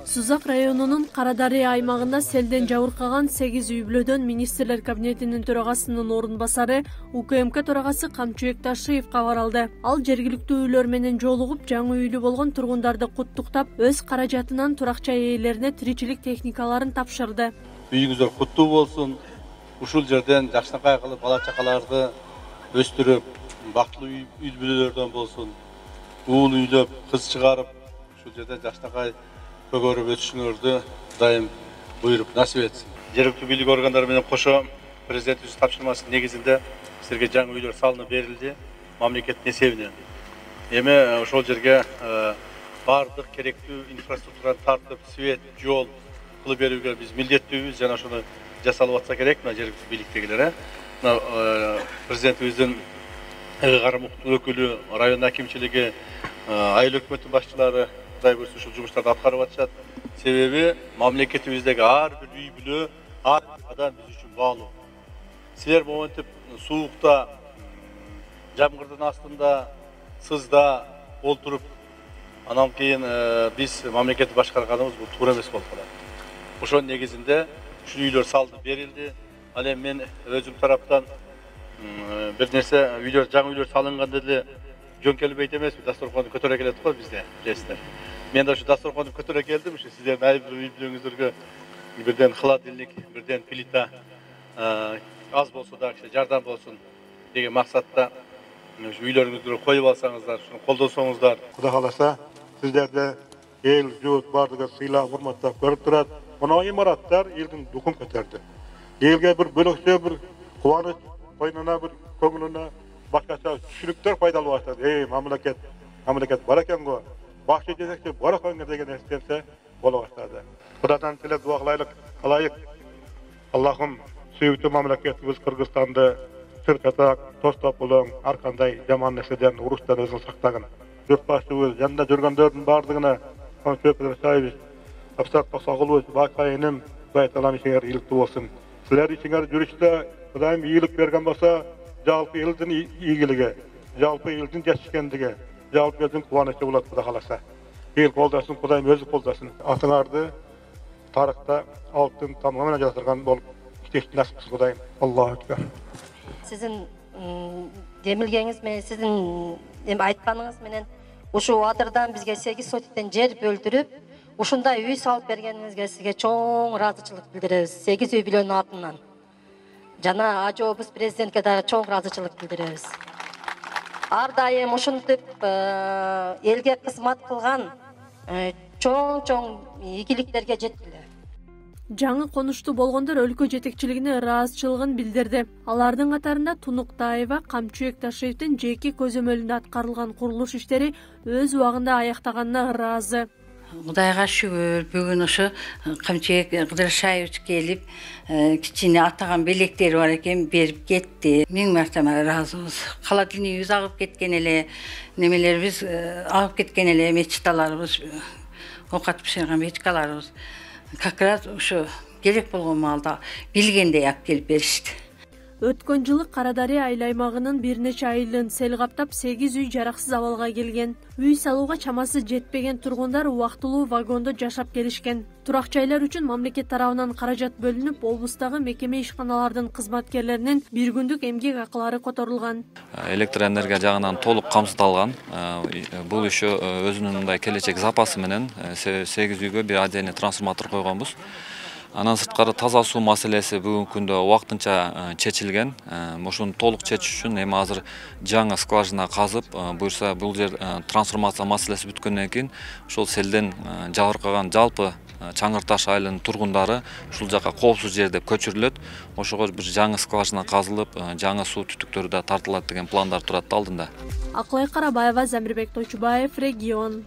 Сузак районунун Карадария аймагында селден жабыркаган 8 үй-бүлөдөн министрлер кабинетинин төрагасынын орун басары УКМК төрагасы Камчыбек Ташиев кабар алды. Ал жергиликтүү үйлөр менен жолугуп, жаңы үйлүү болгон тургундарды куттуктап, өз каражатынан туракча ээлерине тиричилик техникаларын тапшырды. Үйүңүздөр куттуу болсун. Ушул жерден жакшынакай кылып бала чакаларды өстүрүп, бактылуу үй-бүлөлөрдөн болсун. Уул үйлөп, кыз чыгарып, ушул жерден жакшынакай көгөрүп өтүшүңөрдү дайым буйруп насип этсин. Жергиликтүү бийлик органдары менен кошо президентибиздин тапшырмасынын негизинде силерге жаңы үйлөр салынып берилди мамлекеттин эсебинен. Эми ошол жерге бардык керектүү инфраструктураны тартып, свет, жол кылып берүүгө биз милдеттүүбүз жана ошону жасалып атса керек мына жергиликтүү бийликтегилер. Президентибиздин карамуктуу өкүлү, район акимчилиги, айыл өкмөттүн башчылары Кудай буйрса ушул жумуштарды аткарып атышат. Себеби мамлекетибиздеги ар бир үй-бүлө, ар бир адам биз үчүн баалуу. Силер моментип суукта, жамгырдын астында, сызда олтуруп, анан кийин биз мамлекетти башкарганыбыз бул туура эмес болуп калат. Ошонун негизинде ушул үйлөр салынып берилди. Ал эми мен өзүм тараптан бир нерсе үйлөр, жаңы үйлөр салынганда деле жөн келбейт эмеспи, дасторконду көтөрө келет го бизде, билесиздер. Мен да ушу дасторконду көтөрө келдим, ушу сиздердин ар бир үй-бүлөңүздөргө бирден холодильник, бирден плита аз болсо да жардам болсун деген максатта ушу үйлөрүңүздү коюп алсаңыздар, ушуну колдосоңуздар. Кудай кааласа, сиздерде эл, журт бардыгы сыйлап, урматтап көрүп турат. Мына имараттар элдин духун көтөрдү. Элге бир бөлөкчө бир кубаныч, койнуна бир көңүлүнө башкача түшүнүктөр пайдалуу баштады. Мамлекет бар экен го. Бакчы жетекчи бар экен деген нерсе боло баштады. Кудайдан тилеп дуа кылайык. Аллахым сүйүктүү мамлекетибиз Кыргызстанды тыртатак, тостопулуң, ар кандай жаман нерседен, уруштан өзүн сактагын. Журт башчыбыз жанында жүргөндөрдүн бардыгына Апсак Тосогулович, Бакайным, Байталам ишиңер ийгиликтүү болсун. Силер ишиңер жүрүштө Кудайым ийгилик берген болсо, жалпы элдин ийгилиги, жалпы элдин жетишкендиги, жалпы элдин кубанычы болот Кудай кааласа. Эл колдосын, Кудайым өзү колдосын. Атыңарды тарыхта алтын тамга менен жаздырган болуп, иштешти насип кылсын Кудайым. Аллаху акбар. Сиздин демилгениңиз менен, сиздин айтканыңыз менен ушул адырдан бизге 8 сотиктен жер бөлдүрүп, ушундай үй салып бергениңизге сизге чоң ыраазычылык билдиребиз. 8 үй-бүлөнүн атынан. Жана АЖОбуз президентке дагы чоң ыраазычылык билдиребиз. Ар дайым ушинтип элге кызмат кылган чоң ийгиликтерге жеткиле. Жаңы конуштуу болгондор өлкө жетекчилигине ыраазычылыгын билдирди. Алардын катарында Тунуктаева, Камчыбек Ташиевдин жеке көзөмөлүндө аткарылган курулуш иштери өз убагында аяктаганына ыраазы. Кудайга шүгүр, бүгүн ушу Камчыбек Кыдыршаевич келип, кичине атаган белектери бар экен, берип кетти. Миң мартама ыраазыбыз. Холодильнигибиз агып кеткен эле, немелерибиз агып кеткен эле, мечталарыбыз, оокат бышырган мечкаларыбыз. Как раз ушу керек болгон маалда билгендей алып келип беришти. Өткөн жылы Карадария айыл аймагынын бир нече айылын сел каптап 8 үй жараксыз абалга келген. Үй салууга чамасы жетпеген тургундар убактылуу вагондо жашап келишкен. Турак-жайлар үчүн мамлекет тарабынан каражат бөлүнүп, облустагы мекеме ишканалардын кызматкерлеринин бир күндүк эмгек акылары которулган. Электр энергия жагынан толук камсыздалган. Бул иши өзүнүн мындай келечек запасы менен 8 үйгө бир отдельный трансформатор койгонбуз. Анан сырткары таза суу маселеси бүгүнкү күндө убактынча чечилген. Ошону толук чечиш үчүн эми азыр жаңы скважина казып, буюрса бул жер трансформация маселеси бүткөндөн кийин ошол селден жабыркаган жалпы Чаңыр Таш айылынын тургундары ушул жака коопсуз жер деп көчүрүлөт. Ошого бир жаңы скважина казылып, жаңы суу түтүктөрү да тартылат деген пландар турат алдында. Акылай Карабаева, Замирбек Тойчубаев, Регион.